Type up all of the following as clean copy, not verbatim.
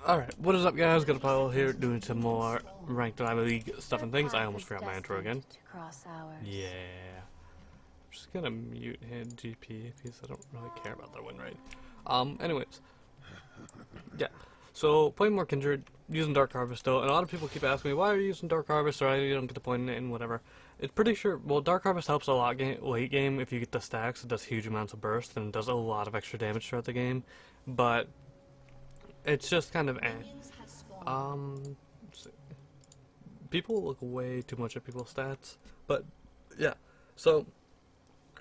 Alright, what is up guys? Got a Polo here doing some more ranked Diamond League stuff and things. I almost forgot my intro again. Yeah. I'm just gonna mute his GP because I don't really care about their win rate. Anyways. Yeah. So, playing more Kindred, using Dark Harvest still, and a lot of people keep asking me, why are you using Dark Harvest, or you don't get the point in it, and whatever. It's pretty sure, well, Dark Harvest helps a lot late game if you get the stacks. It does huge amounts of burst, and it does a lot of extra damage throughout the game, but it's just kind of let's see. People look way too much at people's stats, but yeah, so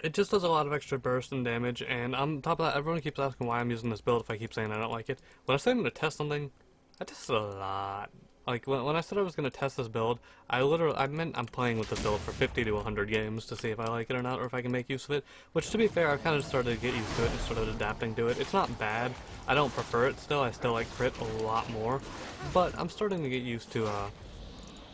it just does a lot of extra burst and damage, and on top of that, everyone keeps asking why I'm using this build if I keep saying I don't like it. When I say I'm going to test something, I tested a lot. Like, when I said I was going to test this build, I meant I'm playing with this build for 50 to 100 games to see if I like it or not, or if I can make use of it, which, to be fair, I've kind of started to get used to it and started adapting to it. It's not bad. I don't prefer it still. I still like crit a lot more, but I'm starting to get used to,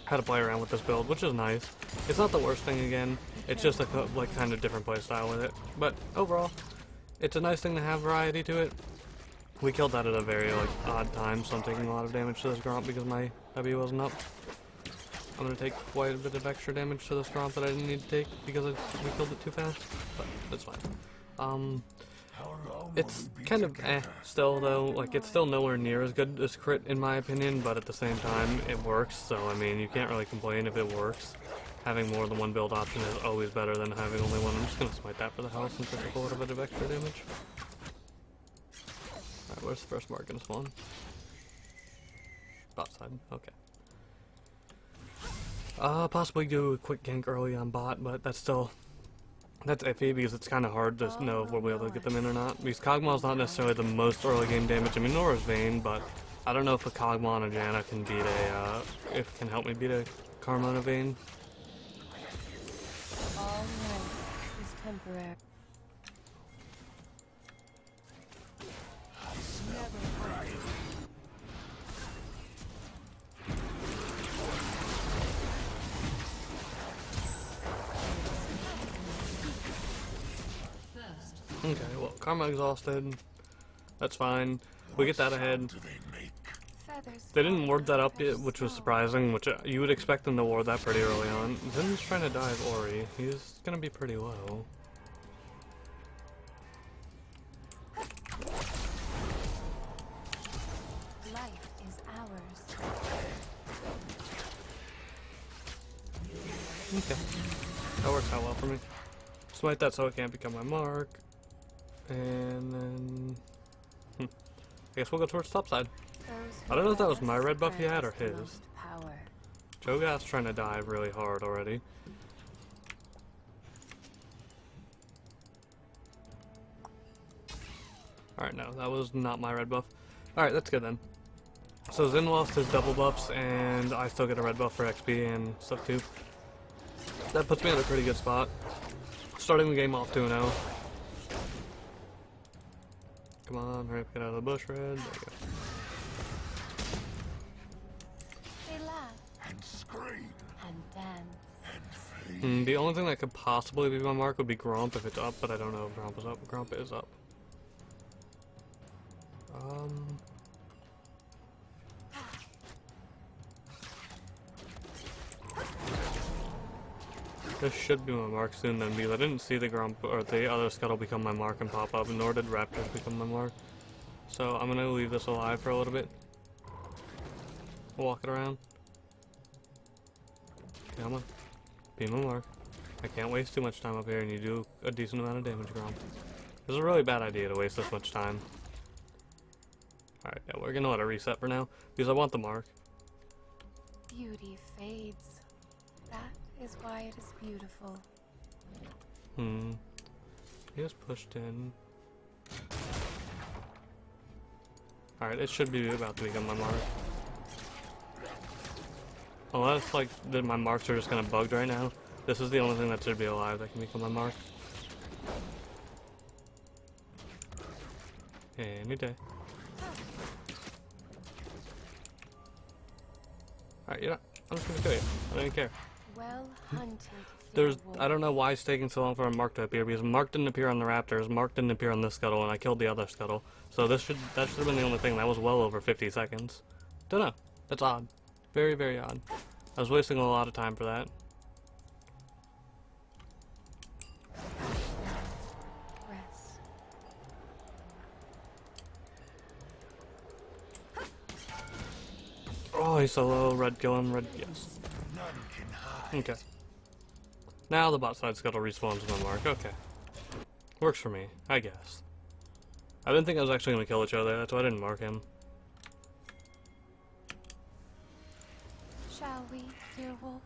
how to play around with this build, which is nice. It's not the worst thing again. It's just a kind of different play style with it. But overall, it's a nice thing to have variety to it. We killed that at a very odd time, so I'm taking a lot of damage to this Gromp because my W wasn't up. I'm gonna take quite a bit of extra damage to this Gromp that I didn't need to take because we killed it too fast. But that's fine. It's kind of still though, like it's still nowhere near as good as crit in my opinion, but at the same time it works, so I mean you can't really complain if it works. Having more than one build option is always better than having only one. I'm just gonna smite that for the health since I took a little bit of extra damage. Alright, where's the first mark gonna spawn? Bot side, okay. Possibly do a quick gank early on bot, but that's iffy because it's kind of hard to know if we'll be able to get them in or not. Because Kog'Maw's not necessarily the most early game damage. I mean, nor is Vayne, but I don't know if a Kog'Maw and a Janna can beat can help me beat a Karma and a Vayne. All right is temporary. Okay, well, Karma exhausted. That's fine. We get that ahead. They didn't ward that up yet, which was surprising, which you would expect them to ward that pretty early on. Zin's trying to dive Ori. He's gonna be pretty low. Life is ours. Okay. That works out well for me. Smite that so it can't become my mark. And then I guess we'll go towards top side. I don't know if that was my red buff he had or his. Cho'Gath's trying to dive really hard already. Alright, no, that was not my red buff. Alright, that's good then. So Zin lost his double buffs, and I still get a red buff for XP and stuff too. That puts me in a pretty good spot. Starting the game off 2-0. Come on, hurry up, get out of the bush, Red. There you go. They laugh and scream and dance. And the only thing that could possibly be my mark would be Gromp if it's up, but I don't know if Gromp is up. Gromp is up. This should be my mark soon then, because I didn't see the Gromp or the other Scuttle become my mark and pop up, nor did Raptors become my mark. So I'm gonna leave this alive for a little bit. Walk it around. Come on. Be my mark. I can't waste too much time up here, and you do a decent amount of damage, Gromp. It's a really bad idea to waste this much time. Alright, yeah, we're gonna let it reset for now, because I want the mark. Beauty fades. That is why it is beautiful. He just pushed in. Alright, it should be about to become my mark. Unless, like, my marks are just kind of bugged right now. This is the only thing that should be alive that can become my mark. Any day. Alright, I'm just gonna kill you. I don't even care. Well hunted. I don't know why it's taking so long for a Mark to appear, because Mark didn't appear on the Raptors, Mark didn't appear on this scuttle, and I killed the other scuttle. So that should have been the only thing. That was well over 50 seconds. Don't know. That's odd. Very, very odd. I was wasting a lot of time for that. Rest. Oh, he's so low. Red kill him. Red, yes. Okay. Now the bot side scuttle respawns on Mark. Okay. Works for me, I guess. I didn't think I was actually going to kill each other. That's why I didn't mark him. Shall we, dear wolf?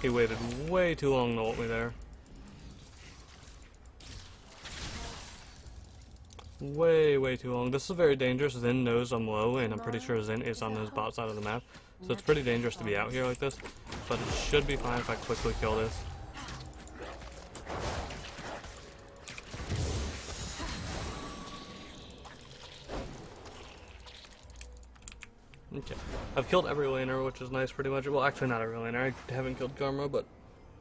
He waited way too long to ult me there. Way too long. This is very dangerous. Zen knows I'm low, and I'm pretty sure Zen is on his bot side of the map. So it's pretty dangerous to be out here like this. But it should be fine if I quickly kill this. Okay. I've killed every laner, which is nice pretty much. Well, actually not every laner. I haven't killed Karma, but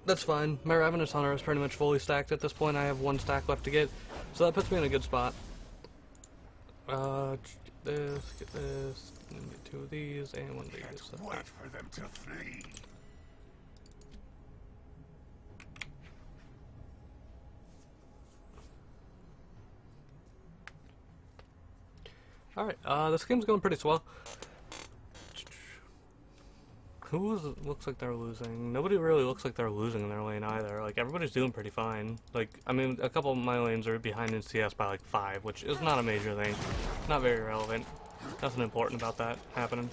that's fine. My Ravenous Hunter is pretty much fully stacked at this point. I have one stack left to get. So that puts me in a good spot. Get this, and then get two of these, and one of these. So. Wait for them to flee. Alright, this game's going pretty swell. Looks like they're losing? Nobody really looks like they're losing in their lane either. Like, everybody's doing pretty fine. Like, I mean, a couple of my lanes are behind in CS by like 5, which is not a major thing. Not very relevant. Nothing important about that happening.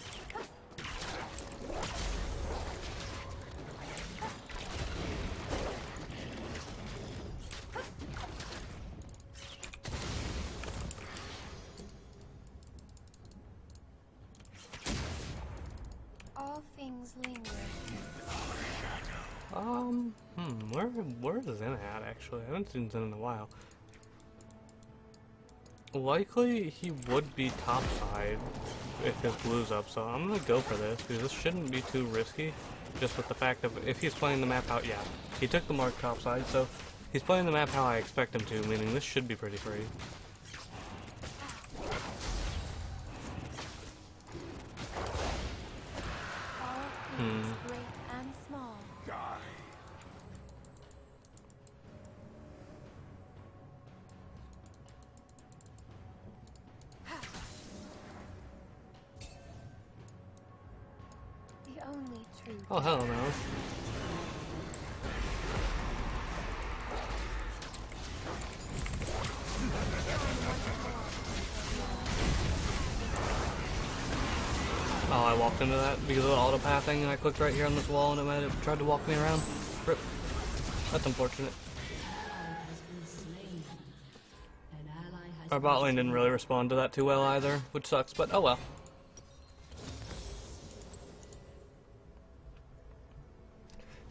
All things linger. Where is Zen at, actually? I haven't seen Zen in a while. Likely, he would be topside if his blue's up, so I'm gonna go for this, because this shouldn't be too risky, just with the fact of if he's playing the map out, yeah, he took the mark topside, so he's playing the map how I expect him to, meaning this should be pretty free. All things great and small. Die. The only truth. Oh, hell no. Oh, I walked into that because of the auto-pathing, and I clicked right here on this wall, and it might have tried to walk me around. Rip. That's unfortunate. Our bot lane didn't really respond to that too well either, which sucks, but oh well.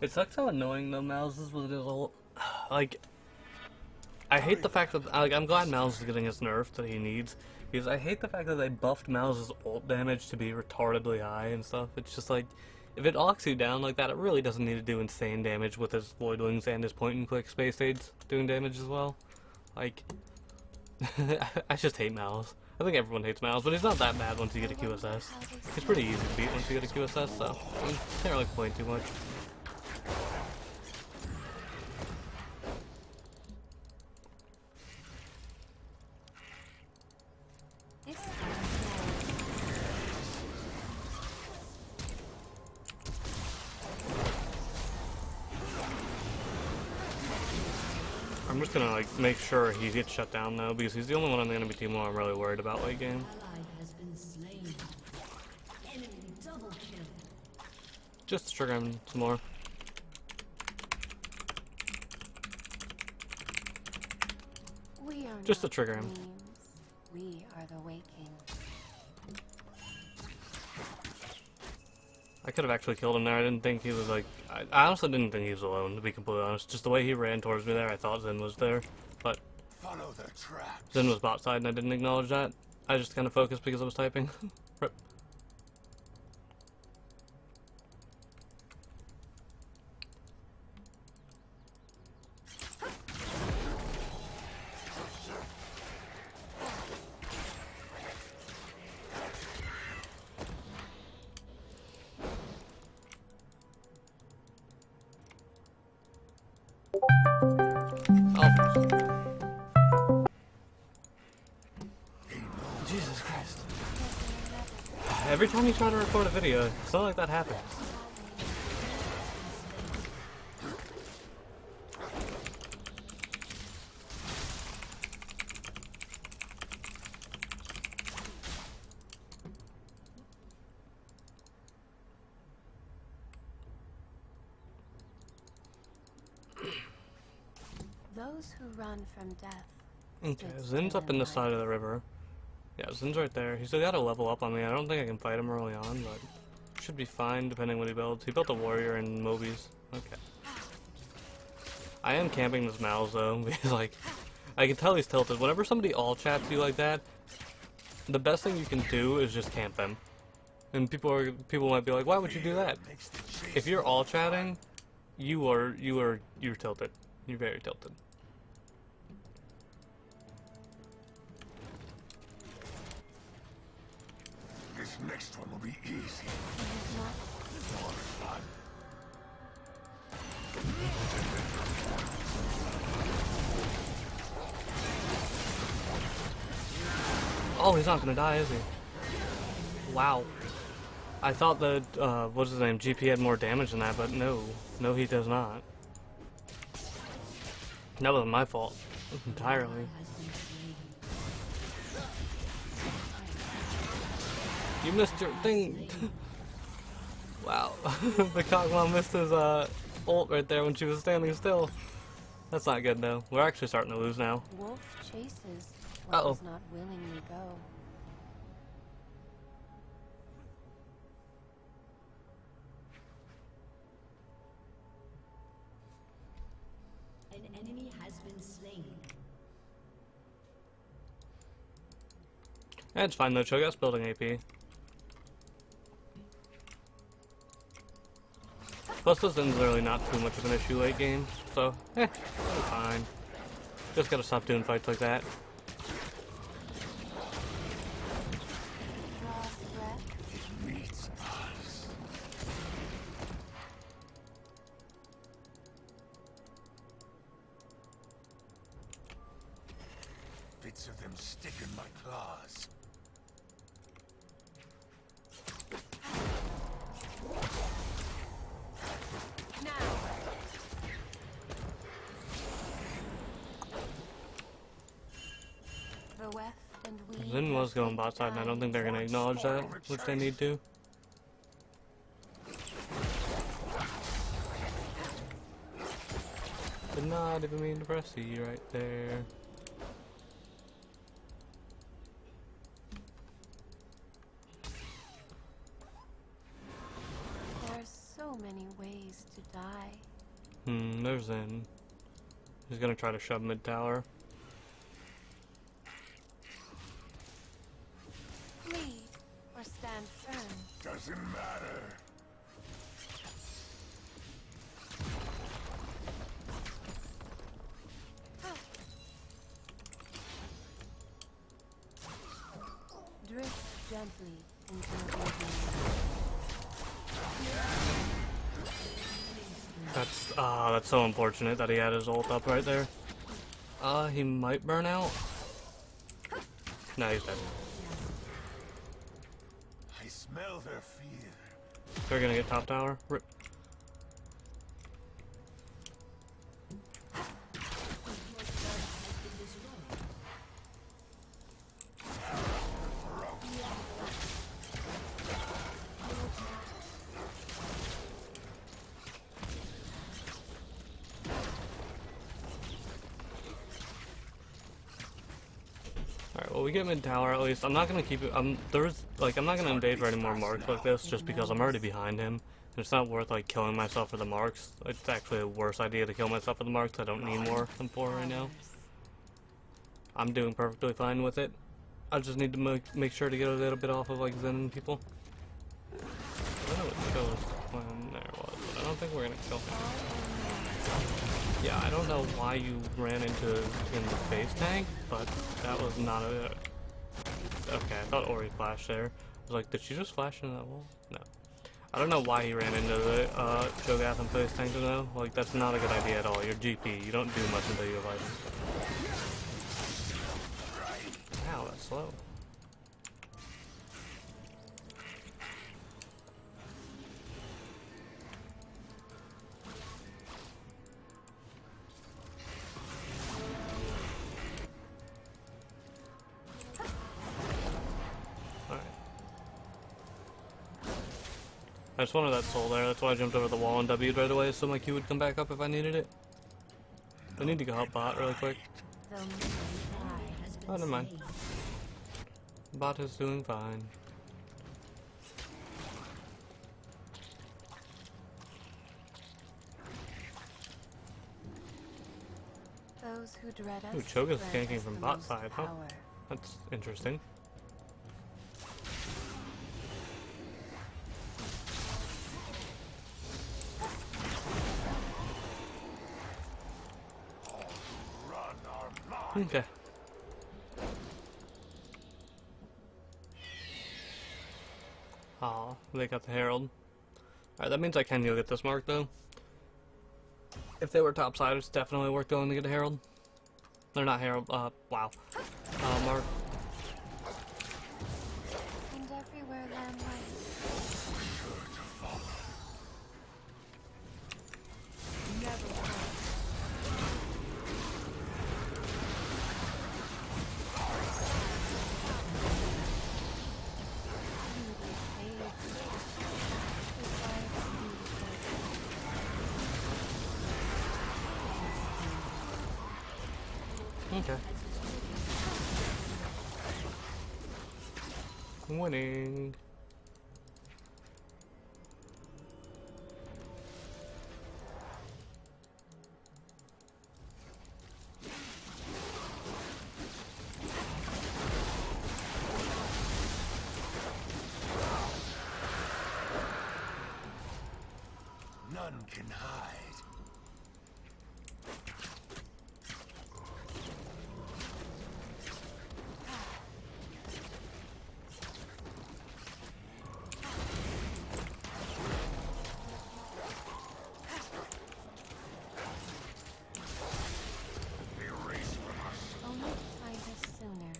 It sucks how annoying though Mouse is with his ult. Like, I hate the fact that, like, I'm glad Mouse is getting his nerf that he needs, because I hate the fact that they buffed Mouse's ult damage to be retardedly high and stuff. It's just like, if it locks you down like that, it really doesn't need to do insane damage with his Voidwings and his point-and-click space aids doing damage as well. Like, I just hate Mouse. I think everyone hates Mouse, but he's not that bad once you get a QSS. He's pretty easy to beat once you get a QSS, so I can't really complain too much. This I'm just gonna, like, make sure he gets shut down though, because he's the only one on the enemy team who I'm really worried about late game. Just to trigger him some more. we are Just to not trigger him. dreams. We are the waking. I could have actually killed him there. I didn't think he was like... I honestly didn't think he was alone, to be completely honest. Just the way he ran towards me there, I thought Zen was there. But Follow the tracks. Zen was bot side and I didn't acknowledge that. I just kind of focused because I was typing. Rip. Jesus Christ. Every time you try to record a video, something like that happens. Those who run from death. Okay, stood Zin's still up in the light. side of the river. Yeah, Zin's right there. He's still got to level up on me. I don't think I can fight him early on, but should be fine depending what he builds. He built a warrior and Mobies. Okay. I am camping this mouse though, because like, I can tell he's tilted. Whenever somebody all chats you like that, the best thing you can do is just camp them. And people might be like, why would you do that? If you're all chatting, you're tilted. You're very tilted. This next one will be easy. Oh, he's not gonna die, is he? Wow. I thought that, what's his name, GP had more damage than that, but no. No, he does not. That wasn't my fault. Entirely. You missed your thing! Wow. The Kog'Maw missed his, ult right there when she was standing still. That's not good, though. We're actually starting to lose now. Wolf chases what Uh-oh. does not willingly go. An enemy has been slain. It's fine though, Cho'Gath's building AP. Plus this end's really not too much of an issue late game, so it'll be fine. Just gotta stop doing fights like that. Draws breath. It meets us. Bits of them stick in my claws. The weft and weave Zin was their going bot side, and I don't think they're gonna lines. acknowledge that, which they need to. Did not even mean to press E right there. There's so many ways to die. There's Zin. He's gonna try to shove mid tower. Flee or stand firm. Doesn't matter. Drift gently into oblivion. That's so unfortunate that he had his ult up right there. He might burn out. No, he's dead. I smell their fear. They're gonna get top tower. Rip. Alright, well we get mid tower at least. I'm not gonna keep it I'm not gonna invade for any more marks like this just because I'm already behind him. And it's not worth like killing myself for the marks. It's actually a worse idea to kill myself for the marks. I don't need more than 4 right now. I'm doing perfectly fine with it. I just need to make sure to get a little bit off of like Zen people. I don't know what shows when there was, but I don't think we're gonna kill him. Yeah, I don't know why you ran into in the face tank, but that was not a. Okay, I thought Ori flashed there. I was like, did she just flash into that wall? No. I don't know why he ran into the Cho'Gath and face tank though. Like, that's not a good idea at all. You're GP. You don't do much until you have items. Wow, that's slow. I just wanted that soul there, that's why I jumped over the wall and W'd right away so my Q would come back up if I needed it. I need to go help bot really quick. Oh, never mind. Bot is doing fine. Those who dread us. Ooh, Cho'Gath's dread ganking us from the bot most side, huh? power. That's interesting. Okay. Aw, they got the Herald. Alright, that means I can go get this mark though. If they were topside, it's definitely worth going to get a Herald. They're not Herald, wow. Mark. And everywhere lamb lies. Never will. Okay. Winning. None can hide. Only find us sooner.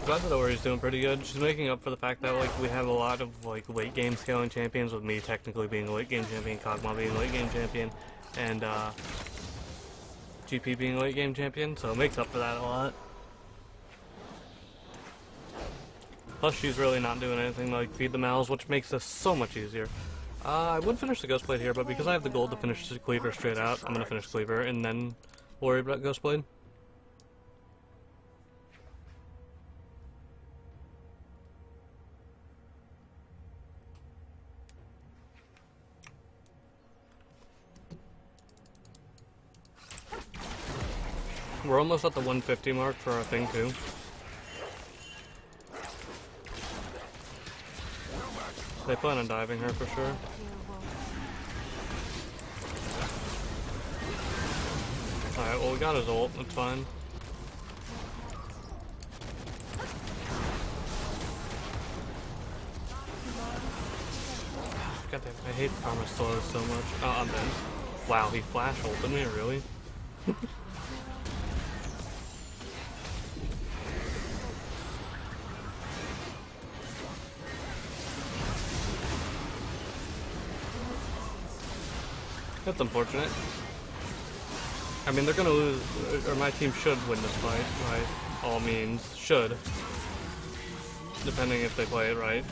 Glad that Ori's doing pretty good. She's making up for the fact that like we have a lot of like late game scaling champions, with me technically being a late game champion, Kog'Maw being a late game champion, and GP being a late game champion, so it makes up for that a lot. Plus she's really not doing anything like feed the mouths, which makes this so much easier. I would finish the Ghostblade here, but because I have the gold to finish the Cleaver straight out, I'm gonna finish Cleaver and then worry about Ghostblade. We're almost at the 150 mark for our thing too. They plan on diving her for sure. Alright, well we got his ult, that's fine. God damn, I hate Karma Stores so much. Oh, I'm dead. Wow, he flash ulted me, really? That's unfortunate. I mean, they're gonna lose, or my team should win this fight, by all means. Should. Depending if they play it right.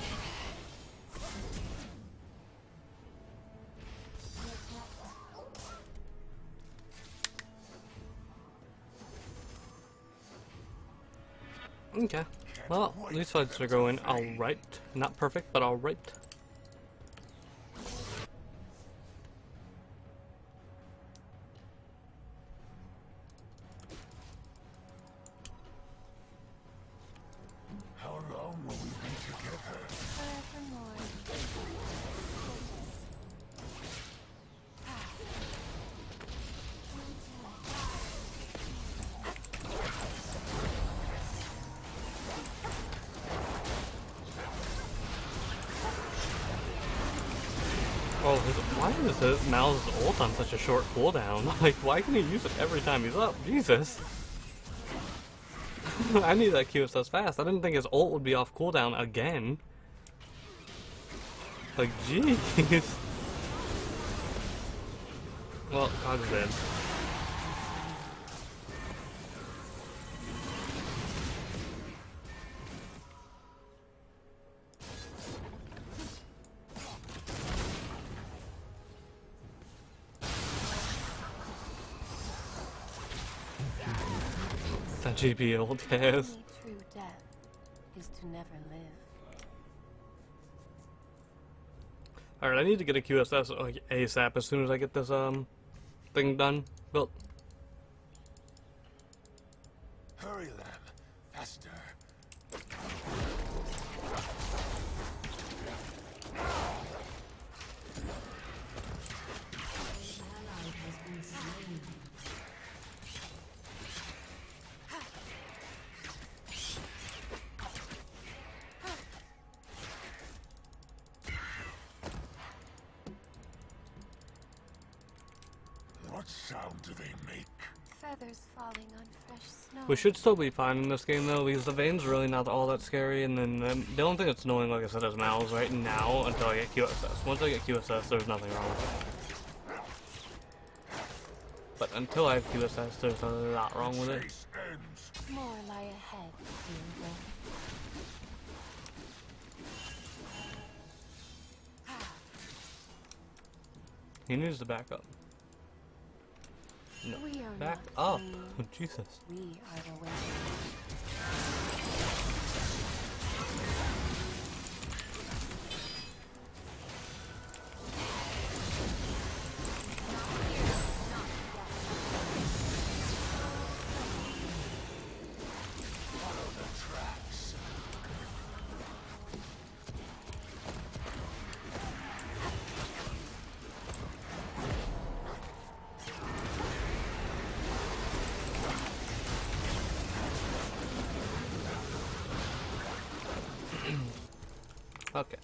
Okay. Well, these fights are going alright. Not perfect, but alright. Oh, why is his Mal's ult on such a short cooldown? Like, why can he use it every time he's up? Jesus. I need that QSS fast. I didn't think his ult would be off cooldown again. Like, jeez. Well, Cog's dead. That GP ult has. Only true death is to never live. Alright, I need to get a QSS like ASAP as soon as I get this thing done. Built. Hurry, lamb. Faster. Ally has been slain. What sound do they make? Feathers falling on fresh snow. We should still be fine in this game though, because the Vayne's really not all that scary, and then the only thing that's annoying, like I said, is Mal's right now until I get QSS. Once I get QSS, there's nothing wrong with it. But until I have QSS, there's a lot wrong with it. Chase ends. More lie ahead, Kindred. He needs to back up. No. We are Back not up! free. Oh, Jesus. We are the way. Follow the tracks. Okay.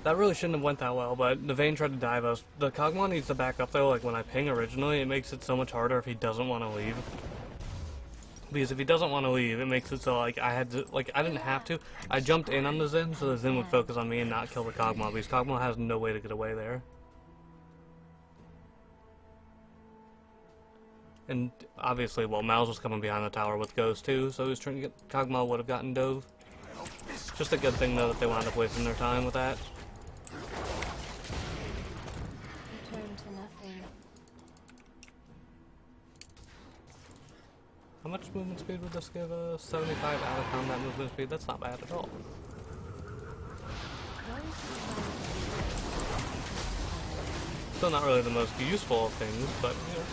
That really shouldn't have went that well, but the Vayne tried to dive us. The Kog'Maw needs to back up though, like when I ping originally, it makes it so much harder if he doesn't want to leave. Because if he doesn't want to leave, it makes it so like I had to, like I didn't have to. I jumped in on the Zen so the Zen would focus on me and not kill the Kog'Maw, because Kog'Maw has no way to get away there. And obviously, well, Mal's was coming behind the tower with Ghost too, so he was trying to get, Kog'Maw would have gotten dove. Just a good thing though that they wound up wasting their time with that. Return to nothing. How much movement speed would this give us? 75 out of combat movement speed? That's not bad at all. Still not really the most useful of things, but you know,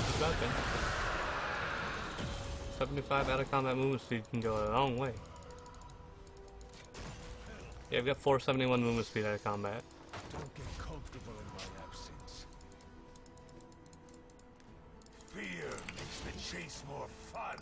it's about good. 75 out of combat movement speed can go a long way. Yeah, I've got 471 movement speed out of combat. Don't get comfortable in my absence. Fear makes the chase more fun.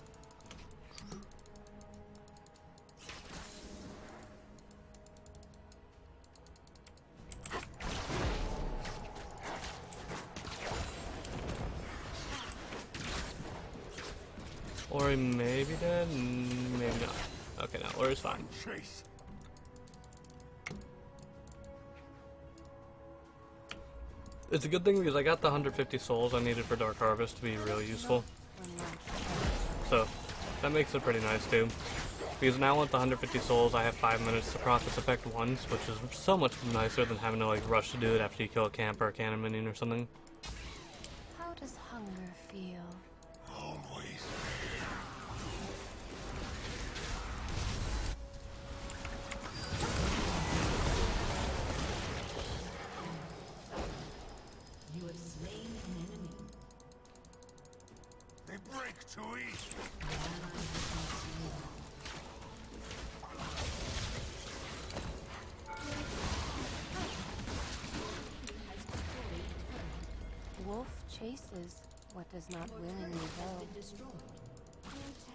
Ori may be dead, maybe not. Okay, no, Ori's fine. Chase. It's a good thing because I got the 150 souls I needed for Dark Harvest to be really useful. So, that makes it pretty nice too. Because now with the 150 souls, I have 5 minutes to proc this effect once, which is so much nicer than having to like rush to do it after you kill a camper or cannon minion or something. How does hunger feel? Always. You have slain an enemy. They break to eat. An ally has been slain. Wolf chases what does not willingly go. Been destroyed. Contact.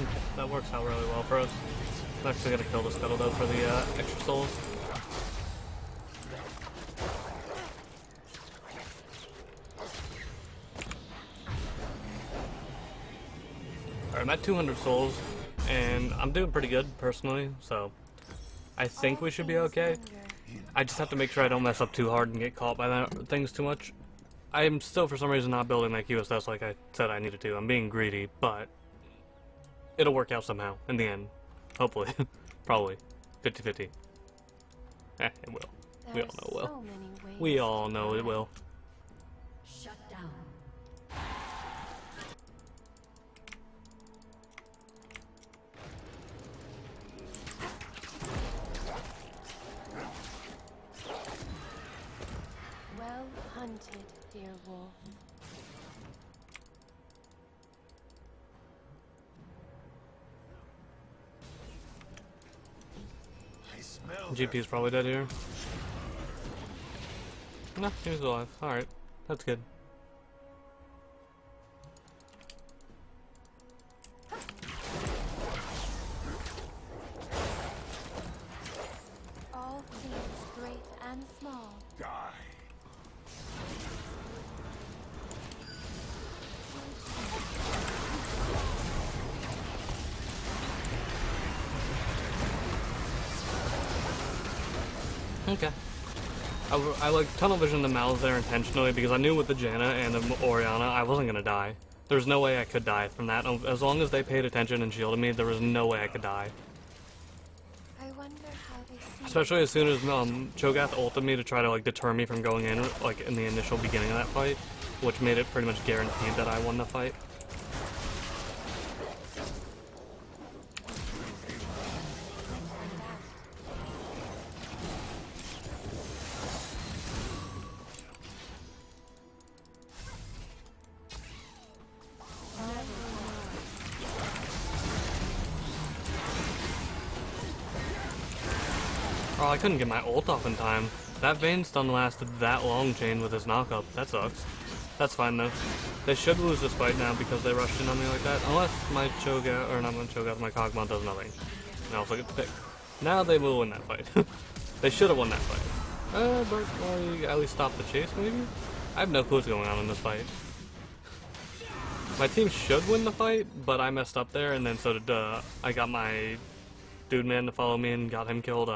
Okay, that works out really well for us. I'm actually gonna kill the scuttle though for the extra souls. Alright, I'm at 200 souls, and I'm doing pretty good personally, so I think we should be okay. I just have to make sure I don't mess up too hard and get caught by that things too much. I am still for some reason not building that QSS like I said I needed to. I'm being greedy, but it'll work out somehow in the end. Hopefully. Probably. 50-50. It will. We all know it will. We all know it will. Shut down. Well hunted, dear wolf. I smell GP's probably dead here. No, he was alive. Alright. That's good. All things great and small. die. Okay. I like tunnel vision the mouths there intentionally because I knew with the Janna and the Oriana I wasn't gonna die. There's no way I could die from that. As long as they paid attention and shielded me, there was no way I could die. I wonder how they see. Especially as soon as Cho'Gath ulted me to try to like deter me from going in like in the initial beginning of that fight, which made it pretty much guaranteed that I won the fight. Oh, I couldn't get my ult off in time. That Vayne stun lasted that long, Jane, with his knockup. That sucks. That's fine, though. They should lose this fight now because they rushed in on me like that. Unless my Cho'Gath, or not my Cho'Gath, my Kog'Maw does nothing. And I also get the pick. Now they will win that fight. They should have won that fight. But well, at least stop the chase, maybe? I have no clue what's going on in this fight. My team should win the fight, but I messed up there, and then so did, I got my dude man to follow me and got him killed,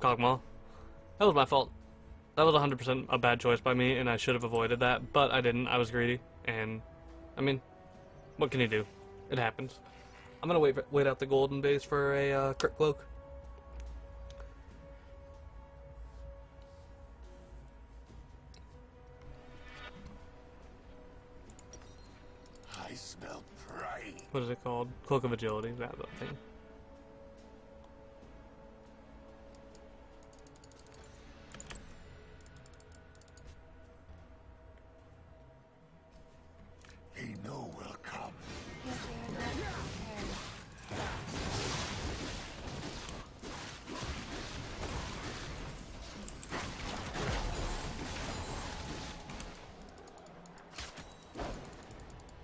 Kog'Maw. That was my fault. That was 100% a bad choice by me, and I should have avoided that, but I didn't. I was greedy, and, I mean, what can you do? It happens. I'm gonna wait out the golden days for a, crit cloak. I smell pride. What is it called? Cloak of Agility, that thing. They know will come. Yet they are not prepared.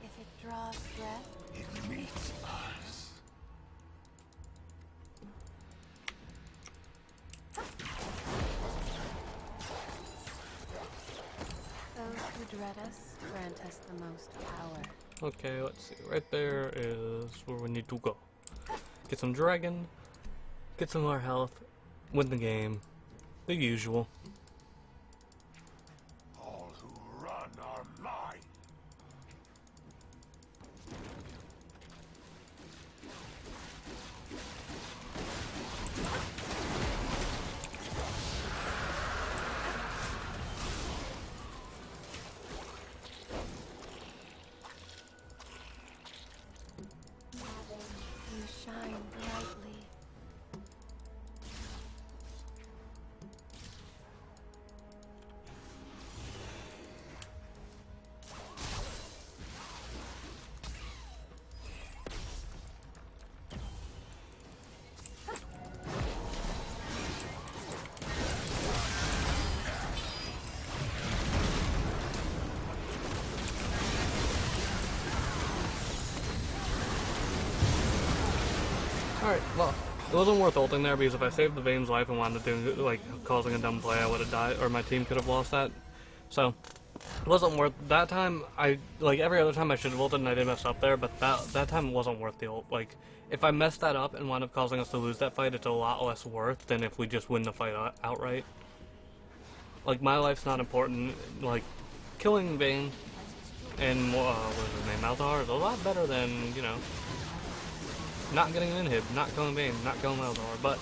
If it draws breath, It meets us. those who dread us grant us the most power. Okay, let's see. Right there is where we need to go. Get some dragon, get some more health, win the game. The usual. All who run are mine. You shine brightly. Alright, well, it wasn't worth ulting there because if I saved the Vayne's life and wound up doing, like, causing a dumb play, I would have died, or my team could have lost that. So, it wasn't worth, that time, like, every other time I should have ulted and I did mess up there, but that time wasn't worth the ult. Like, if I messed that up and wound up causing us to lose that fight, it's a lot less worth than if we just win the fight outright. Like, my life's not important. Like, killing Vayne and, what was his name, Malzahar is a lot better than, you know, not getting an inhib, not killing Vayne, not killing Malzahar. But,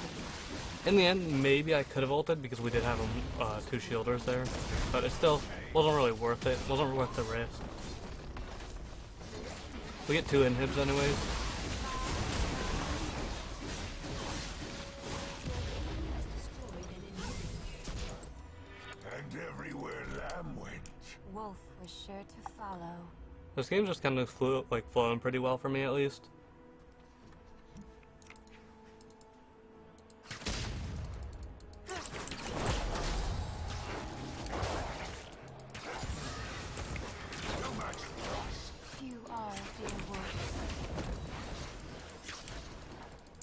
in the end, maybe I could have ulted because we did have 2 shielders there. But it still wasn't really worth it. Wasn't worth the risk. We get 2 inhibs anyways. And everywhere Lamb went. Wolf was sure to follow. This game just kind of flowing pretty well for me at least. Few are, dear wolf.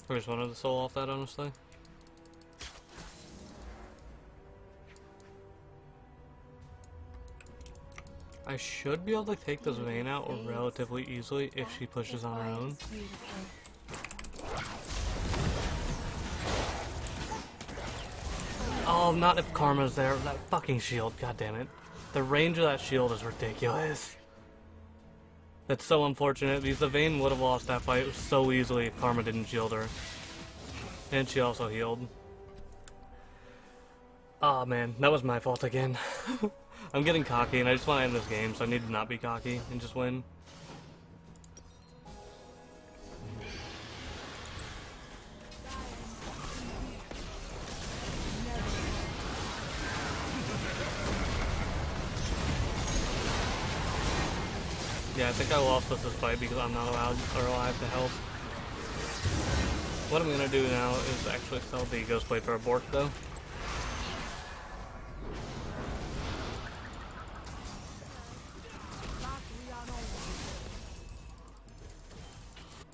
I just wanted to soul off that, honestly. I should be able to take this Vayne out relatively easily if she pushes on her own. Oh, not if Karma's there. That fucking shield, god damn it. The range of that shield is ridiculous. That's so unfortunate because the Vayne would have lost that fight so easily if Karma didn't shield her. And she also healed. Oh man, that was my fault again. I'm getting cocky and I just want to end this game, so I need to not be cocky and just win. Yeah, I think I lost this fight because I'm not allowed or alive to help. What I'm gonna do now is actually sell the Ghostblade for a Bork though.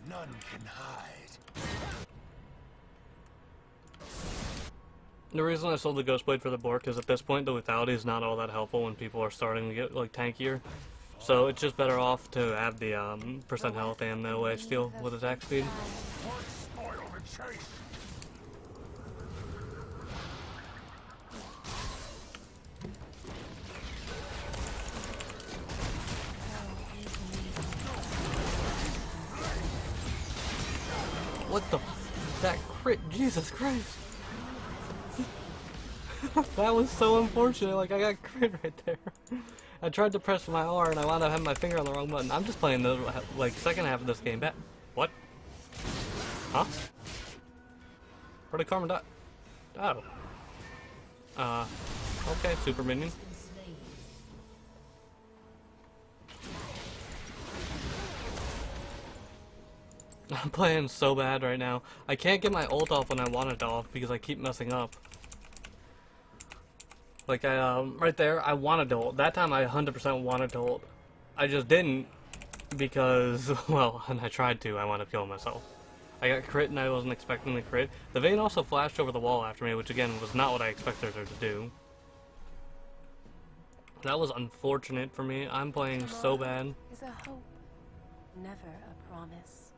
None can hide. The reason I sold the Ghostblade for the Bork is at this point the lethality is not all that helpful when people are starting to get like tankier. So it's just better off to have the percent health and the wave steal with attack speed. What spoil the chase? What the that crit, Jesus Christ. That was so unfortunate, like I got crit right there. I tried to press my R and I wound up having my finger on the wrong button. I'm just playing the like second half of this game back. What? Huh? Where did Karma die? Oh. Okay, super minion. I'm playing so bad right now. I can't get my ult off when I want it off because I keep messing up. Like, right there, I wanted to ult. That time I 100% wanted to ult. I just didn't because, well, and I tried to, I wound up killing myself. I got crit and I wasn't expecting the crit. The Vayne also flashed over the wall after me, which again was not what I expected her to do. That was unfortunate for me. I'm playing so bad. Is a hope, never a promise.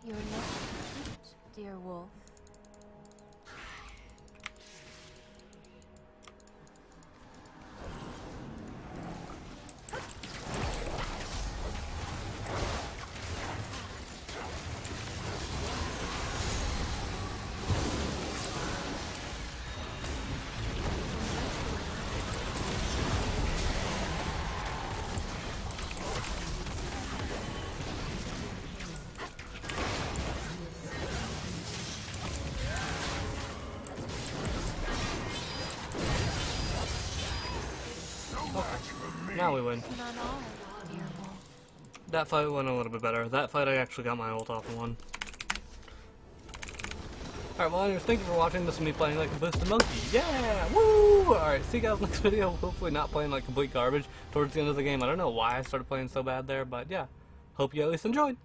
You're not complete, dear wolf. Now we win. Not all, dear wolf. That fight went a little bit better. That fight I actually got my ult off and won. Alright, well anyways, thank you for watching. This is me playing like a boosted monkey. Yeah! Woo! Alright, see you guys next video. Hopefully not playing like complete garbage towards the end of the game. I don't know why I started playing so bad there, but yeah. Hope you at least enjoyed.